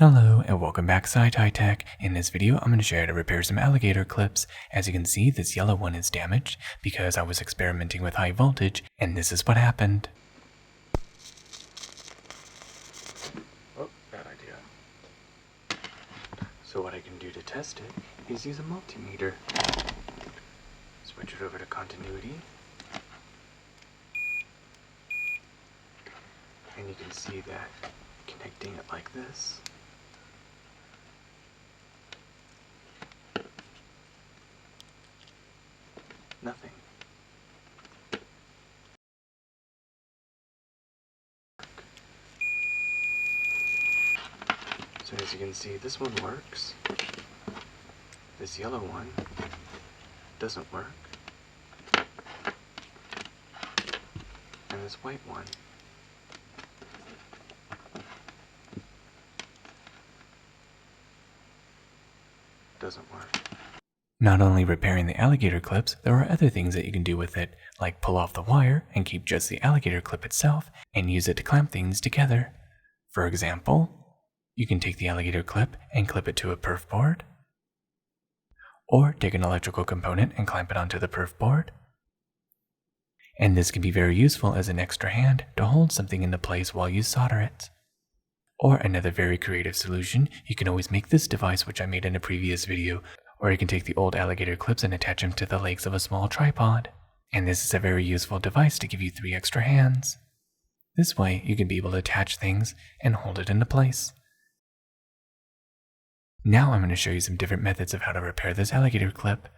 Hello and welcome back SciTech. In this video, I'm going to show you how to repair some alligator clips. As you can see, this yellow one is damaged because I was experimenting with high voltage, and this is what happened. Oh, bad idea. So what I can do to test it is use a multimeter. Switch it over to continuity. And you can see that connecting it like this, nothing. So as you can see, this one works. This yellow one doesn't work. And this white one doesn't work. Not only repairing the alligator clips, there are other things that you can do with it, like pull off the wire and keep just the alligator clip itself and use it to clamp things together. For example, you can take the alligator clip and clip it to a perf board, or take an electrical component and clamp it onto the perf board. And this can be very useful as an extra hand to hold something into place while you solder it. Or another very creative solution, you can always make this device, which I made in a previous video, or you can take the old alligator clips and attach them to the legs of a small tripod. And this is a very useful device to give you 3 extra hands. This way, you can be able to attach things and hold it into place. Now I'm going to show you some different methods of how to repair this alligator clip.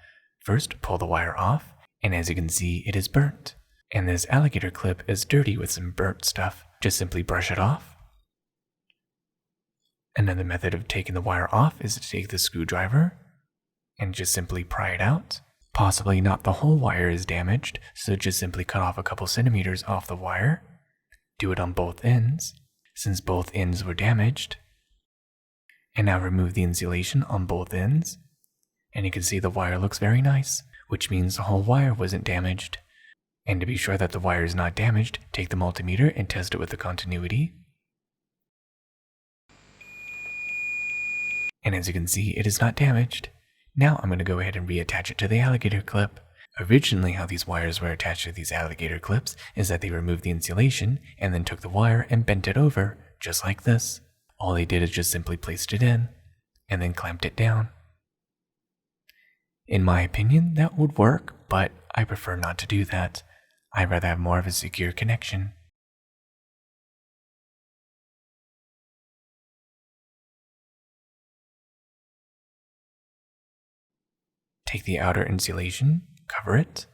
First, pull the wire off, and as you can see, it is burnt. And this alligator clip is dirty with some burnt stuff. Just simply brush it off. Another method of taking the wire off is to take the screwdriver and just simply pry it out. Possibly not the whole wire is damaged, so just simply cut off a couple centimeters off the wire. Do it on both ends, since both ends were damaged. And now remove the insulation on both ends. And you can see the wire looks very nice, which means the whole wire wasn't damaged. And to be sure that the wire is not damaged, take the multimeter and test it with the continuity. And as you can see, it is not damaged. Now I'm going to go ahead and reattach it to the alligator clip. Originally, how these wires were attached to these alligator clips is that they removed the insulation and then took the wire and bent it over, just like this. All they did is just simply placed it in and then clamped it down. In my opinion, that would work, but I prefer not to do that. I'd rather have more of a secure connection. Take the outer insulation, cover it,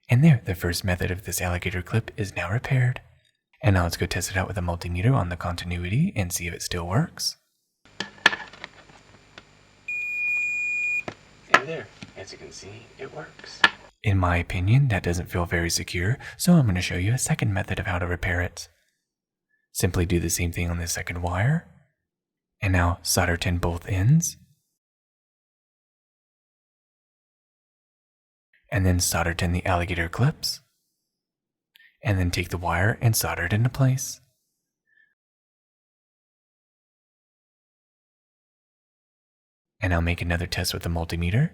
and there, the first method of this alligator clip is now repaired. And now let's go test it out with a multimeter on the continuity and see if it still works. And there, as you can see, it works. In my opinion, that doesn't feel very secure, so I'm going to show you a second method of how to repair it. Simply do the same thing on the second wire. And now solder tin both ends. And then solder tin the alligator clips. And then take the wire and solder it into place. And I'll make another test with the multimeter.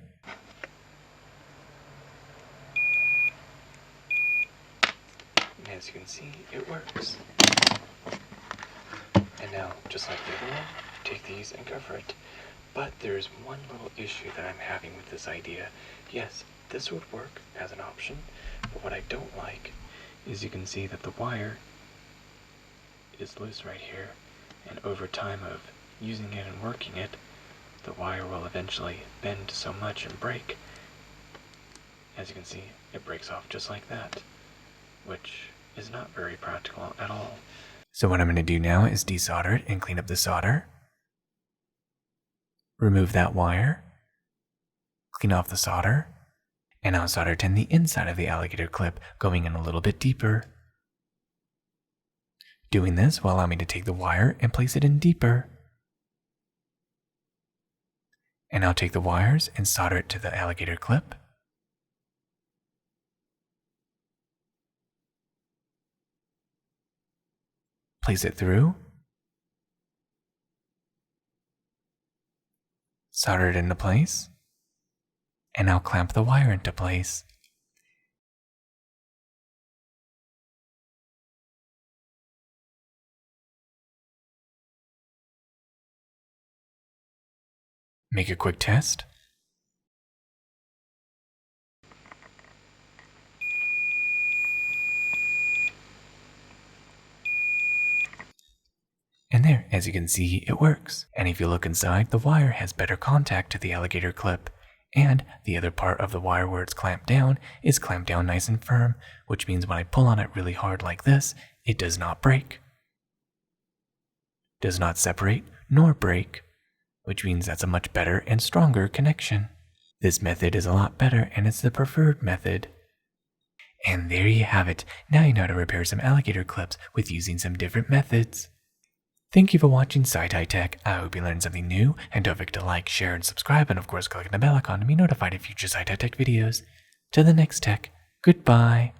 And as you can see, it works. And now, just like the other one, take these and cover it. But there's one little issue that I'm having with this idea. Yes, this would work as an option, but what I don't like is you can see that the wire is loose right here, and over time of using it and working it, the wire will eventually bend so much and break. As you can see, it breaks off just like that, which is not very practical at all. So what I'm going to do now is desolder it and clean up the solder. Remove that wire. Clean off the solder. And now solder tin the inside of the alligator clip, going in a little bit deeper. Doing this will allow me to take the wire and place it in deeper. And I'll take the wires and solder it to the alligator clip. place it through, solder it into place, and now clamp the wire into place. Make a quick test. And there, as you can see, it works. And if you look inside, the wire has better contact to the alligator clip. And the other part of the wire where it's clamped down is clamped down nice and firm, which means when I pull on it really hard like this, it does not break. Does not separate nor break, which means that's a much better and stronger connection. This method is a lot better and it's the preferred method. And there you have it. Now you know how to repair some alligator clips with using some different methods. Thank you for watching Sci-Hi Tech. I hope you learned something new, and don't forget to like, share, and subscribe, and of course click the bell icon to be notified of future Sci-Hi Tech videos. Till the next tech, goodbye.